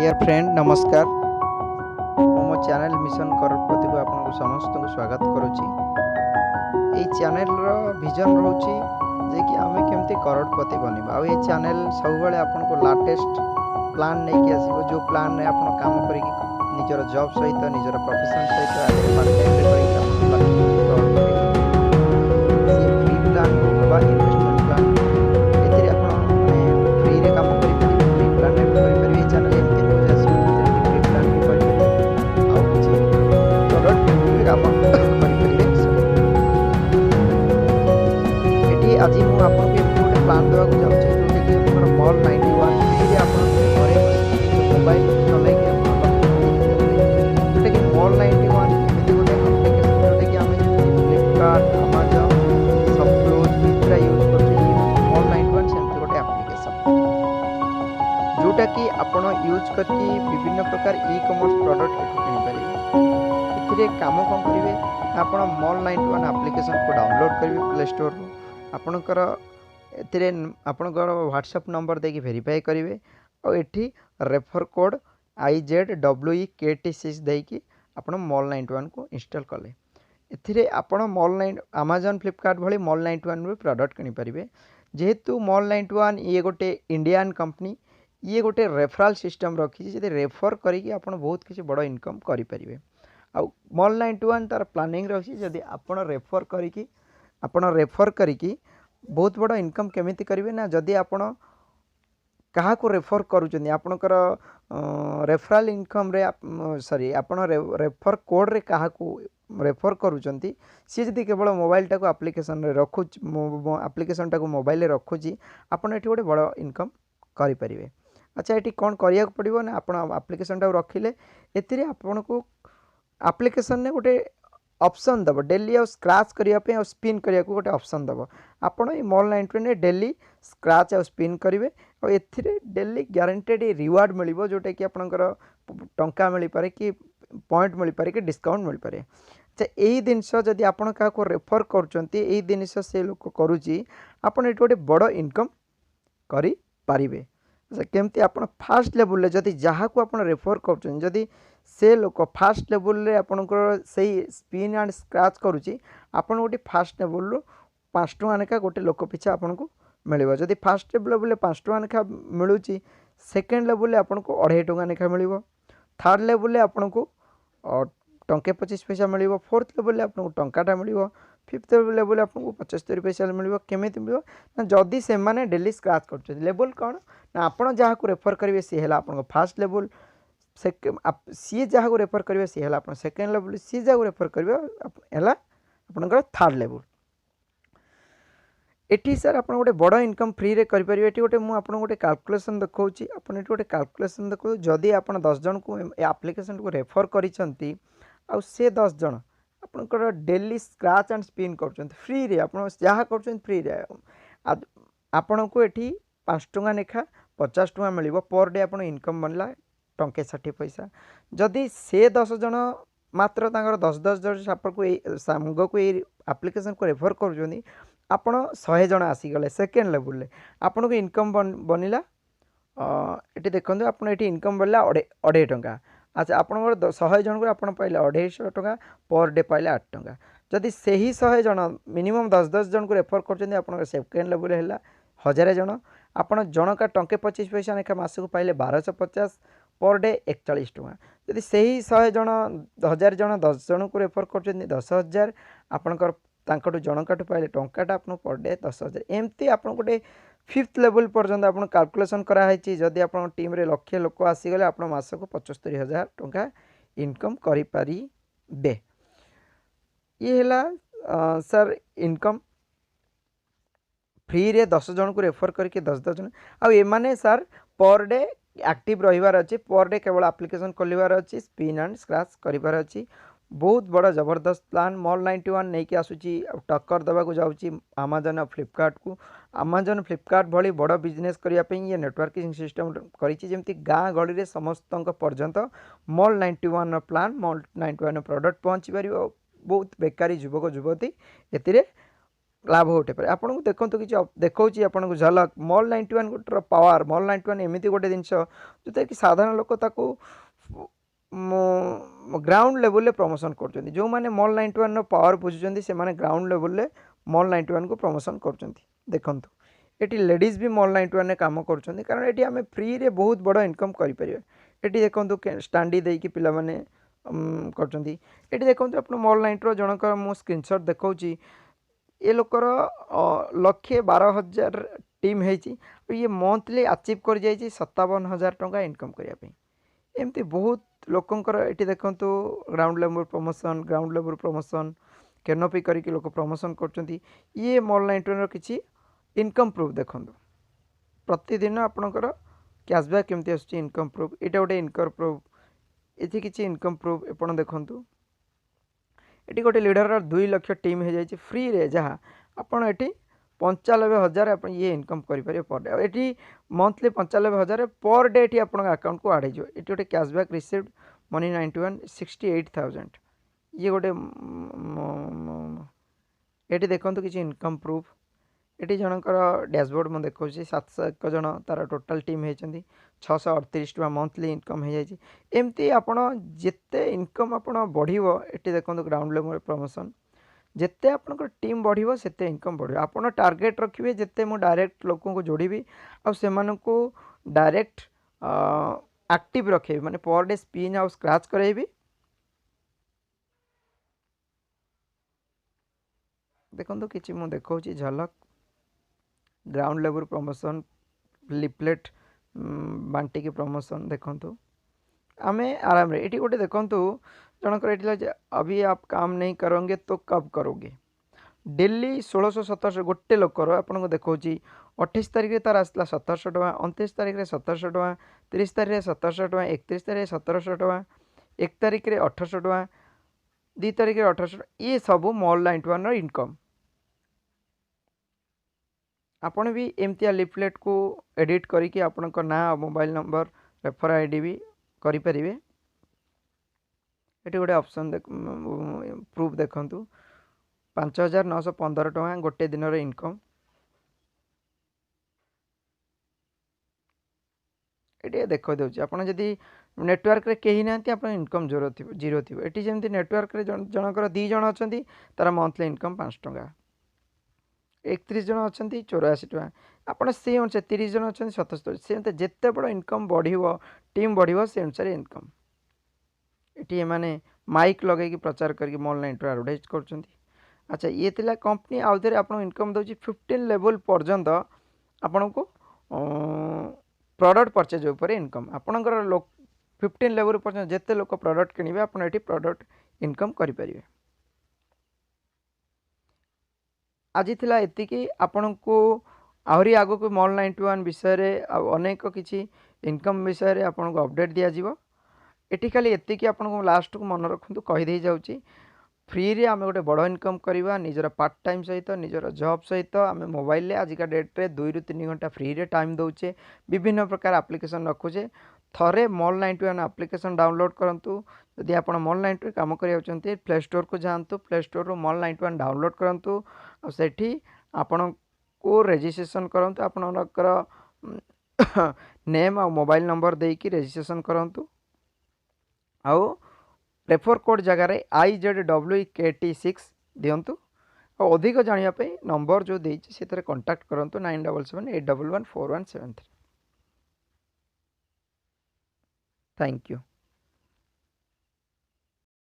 Dear friend नमस्कार मो channel mission करोड़पति को आपको समस्त को स्वागत करुच्ची ये चैनल विजन रोचे जे कि आम केमती करोड़पति बनवा आ चैनल सब आपको लाटेस्ट प्लान नहीं कि आसो जो प्लान रे आप काम कर निजर जॉब सहित निजर प्रोफेशन सहित पार्ट टाइम फ्री प्लान हो इन्वेस्टमेंट प्लान एथिरे आपण फ्री रे काम करि परिबे फ्री प्लान रे करि परिबे चैनल एमती न्यूज आसी फ्री प्लान भी करि परिबे आ किछि प्रोडक्ट भी काम करि परिबे एठी आज मु आपन के गोटे प्लान देवा को जाउछि जोटे कि हमर मॉल 91 फ्री रे आपन घरे बसी मोबाइल चलै के जोटे कि मॉल 91 एमती गोटे एप्लीकेशन जोटे कि हमें फ्लिपकार्ट अमेज़न सबक्लोज मित्रा यूज करछि मॉल 91 सेमती गोटे एप्लीकेशन जोटा कि आपण यूज करके विभिन्न प्रकार ई कॉमर्स प्रोडक्ट किनि परिबे एथिरे काम कोन करिवे आपण मॉल 91 एप्लीकेशन को डाउनलोड करिवे प्ले स्टोर रो आपणकर एथिरे आपणकर व्हाट्सएप नंबर देकी वेरीफाई करिवे और एठी रेफर कोड IZWEKT6 देकी आपण मॉल 91 को इंस्टॉल कले एथिरे आपण मॉल 9 अमेज़न फ्लिपकार्ट भली मॉल 91 रो प्रोडक्ट किनि परिबे जेहेतु मॉल 91 ये गोटे इंडियन कंपनी ये गोटे रेफरल सिस्टम रखी जे रेफर करी आपण बहुत किसी बड़ इनकम करि परिबे आ मॉल 91 तार प्लानिंग रखी जदि आपण रेफर करी बहुत बड़ इनकम केमिति करिवे ना जदि आपण कहा को रेफर करूचंदी आपणकर रेफरल इनकम रे सॉरी आपण रेफर कोड रे कहा को रेफर करूचंती सी जदि केवल मोबाइल टाको एप्लीकेशन रे रखु एप्लीकेशन टाको मोबाइल रे रखुची आपण एठी गोटे बड़ इनकम करि परिवे। अच्छा ये कौन करिया पड़ो ना आप एप्लीकेशन टाक रखिले एथिरे आपन को एप्लीकेशन ने गोटे ऑप्शन दब डेली और स्क्रैच करने और स्पिन करने को गोटे ऑप्शन दब आपड़ ये मॉल 91 डेली स्क्रैच और स्पिन करेंगे और एथिरे डेली ग्यारंटेड रिवार्ड मिल जोटा कि आपंकर टंका मिल पारे कि पॉइंट मिल पारे कि डिस्काउंट मिल पारे। अच्छा यही जिनस जदि आप रेफर कर जिनस से लोक करुच्ची आपड़ ये गोटे बड़ इनकम करि पारिबे। अच्छा केमती आप फास्ट लेवल जदि जहाँ को आप रेफर कर से लोक फास्ट लेवल रे आपनकर से स्पिन एंड स्क्रैच करुच्ची आपन गोटे फास्ट लेवल 5 टଙ୍କା लेखा गोटे लोक पिछा आपन को मिलिबो जदि फास्ट लेवल 5 टଙ୍କା लेखा मिलुची सेकेंड लेवल आपन को 2.5 टଙ୍କା लेखा मिलिबो थर्ड लेवल आपन को टंके 25 पैसा मिलिबो फोर्थ लेवल आपन को टंकाटा मिलिबो फिफ्थ लेवल आपन को 75 पैसा मिलिबो केमिति मिलिबो ना जदि से माने डेली स्क्रैच करछ लेवल कोन ना आपन जहाँ को रेफर करिवे से हला आपन को फास्ट लेवल सी जहाँ को रेफर करेंगे सी है आप सेकेंड लेवल सी जहाँ को रेफर करेंगे आपंकर थर्ड लेवल एटी सर आप गोटे बड़ इनकम फ्री रे करेंगे ये गोटे मुझे गोटे कैलकुलेशन देखा आप गोटे कैलकुलेशन देखो जदि आप 10 जन को एप्लीकेशन को रेफर करिसेंती आ से 10 जन आपंकर डेली स्क्रैच एंड स्पिन कर फ्री रे आप जहाँ कर फ्री रे आपण को ये 5 टଙ୍କା लेखा 50 टଙ୍କା मिल पर डे आप इनकम बनला टंके 60 पैसा जदि से 10 जन मात्र 10 जन सापर को सांग को एप्लीकेशन को रेफर कर आपण 100 जन आसीगले सेकेंड लेवल रे आपन को इनकम बनिला ये देखो आप इनकम बनला 2.5 टଙ୍କା। अच्छा आप 100 जन को आप पाइले 250 टଙ୍କା पर डे पाइले 8 टଙ୍କା जदि से ही 100 जन मिनिमम 10 जन को रेफर कर सेकेंड लेवल है 1000 जन आपड़ जनका टंके 25 पैसा लेखा मास को पाइले 1250 पर डे 41 टଙ୍କା जदि से ही 100 जन 1000 जन 10 जन को रेफर कर 10,000 आपंकर जनकाठू पाइले टंकाटा आप पर डे 10,000 एमती आप गोटे फिफ्थ लेवल पर्यंत आप कैलकुलेशन कराई जदि आप टीम रे लक्षे लोक आसीगले आप मास को 75,000 टंका इनकम करें। ये है सर इनकम फ्री रे 10 जन को रेफर करके 10 जन आने सर पर डे एक्टिव रहिबार अच्छी पर डे केवल एप्लीकेशन खोलिबार अच्छी स्पिन एंड स्क्रैच करिबार अच्छी बहुत बड़ा जबरदस्त प्लान मॉल 91 नहीं कि आसूची टक्कर देवा को जाऊँगी अमेज़न और फ्लिपकार्ट को अमेज़न फ्लिपकार्ट भली बड़ बिजनेस करने ये नेटवर्किंग सिस्टम करमती गाँ गली में समस्त पर्यंत मॉल 91 प्लान मॉल 91 प्रोडक्ट पहुँची पार बहुत बेकारी युवक युवती ए लाभ उठे पारे आपन को देखंतु कि देखौची आपन को झलक मॉल 91 गोटर पावर मॉल 91 एमिति गोटे जिंस जोते कि साधारण लोक ताको ग्राउंड लेवल प्रमोशन कर जो मैंने मॉल 91 पावर बुझुं से मैंने ग्राउंड लेवल मॉल 91 को प्रमोशन कर देखु ये लेडीज भी मॉल 91 काम कर कारण ये आम फ्री रे बहुत बड़ इनकम करें ये देखो स्टाडी देकी पिला माने कर देखो आप मॉल 90 जनक मु स्क्रीनशॉट देखा ये लोकर 1,12,000 टीम है ये मंथली अचीव कर जाए 57,000 टंका इनकम करने एमती बहुत लोकंकर ये देखु ग्राउंड लेवल प्रमोशन कैनोपी करके लोक प्रमोशन कर ये मॉल 91 किसी इनकम प्रूफ देखो प्रतिदिन आपणकर कैशबैक केमती आसुची इनकम प्रूफ यहाँ गोटे इनकम प्रूफ ये किसी इनकम प्रूफ एपण देखूँ ये गोटे लीडर 2 लाख टीम हो जाए फ्री रे जहाँ आपड़ ये 95,000 आप ये इनकम करेंगे पर डे ये मंथली 95,000 पर डे ये आप अकाउंट को आड़ हो ये गोटे कैशबैक रिसीव्ड मनी 91 68,000 ये गोटे ये देखो किसी इनकम प्रूफ ये जनकर डैशबोर्ड मुझे देखा 701 जन तार टोटाल टीम होती 638 टका मंथली इनकम हो जाए एमती आपड़ जिते इनकम आप बढ़ो ये देखो ग्राउंड लेवल प्रमोशन जिते आप टीम बढ़ो से इनकम बढ़ो आप टार्गेट रखिए जिते मुझे डायरेक्ट लोक को जोड़ी को डायरेक्ट एक्टिव रखे माने पर डे स्पिन आउ स्क्रैच कराइबी देखो किसी मुझे देखा झलक ग्राउंड लेवल प्रमोशन लिपलेट बांटिकी प्रमोशन देखो आमे आराम रे ये गोटे देखो जनकर ये अभी आप काम नहीं करोगे तो कब करोगे डेली 1600-1700 गोटे लोकर आपको देखा 28 तारीख तार आसला 1700 टका 29 तारीख 1700 टका 30 तारीख 1700 टका 31 तारीख 1700 टका 1 तारीख 1800 टका 2 तारीख 1800 ये सब मॉल 91 इनकम आपण भी एमतिया लिफलेट को एडिट करके आपण ना मोबाइल नंबर रेफर आईडी भी करें ये गोटे ऑप्शन प्रूफ देखु 5,915 टका गोटे दिन इनकम ये देखो दूसरी आपड़ जदि नेटवर्क रे कहीं ना आप इनकम जीरो थी ये जमी नेटवर्क रे जनकर 2 जन अच्छा तार मंथली इनकम 5 टका 31 जन अच्छा 84 टका आप से अनुसार 30 जन अच्छा 77 से जिते बड़ इनकम बढ़ो टीम बढ़ो से अनुसार इनकम ये माने माइक लगे प्रचार करके मॉल 90 एडवर्टाइज कर अच्छा ये थिला कंपनी आउ थे आप इनकम दूसरी 15 लेवल पर्यंत आपण को प्रोडक्ट परचेज उपर इनकम आपणकर 15 लेवल पर्यंत जिते लोक प्रोडक्ट किणवे आप प्रोडक्ट इनकम करें आज थिला एतिकी आपण को आहरी आगो को मॉल 91 विषय रे अनेक किसी इनकम विषय रे आपण को अपडेट दिया जीवो एटी खाली एतिकी आपण को लास्ट को मन रखु कही दे जाउची फ्री रे आम गोटे बड़ इनकम करवा निजर पार्ट टाइम सहित निजर जॉब सहित आम मोबाइल आजिका डेट रे 2 ରୁ 3 घंटा फ्री रे टाइम दौचे विभिन्न प्रकार एप्लिकेशन रखुचे थरे मॉल 91 एप्लिकेशन डाउनलोड करंतु यदि आप मॉल 91 काम करिया प्ले स्टोर को जातु प्ले स्टोर रू मॉल 91 डाउनलोड करंतु सेठी आपण को रजिस्ट्रेशन करंतु आपणकर नेम आ मोबाइल नंबर देकी रजिस्ट्रेशन करंतु आउ रेफर कोड जगार IZWKT6 दिंतु और अधिक जानापी नंबर जो देती से कंटाक्ट करूँ 9778114173 थैंक यू।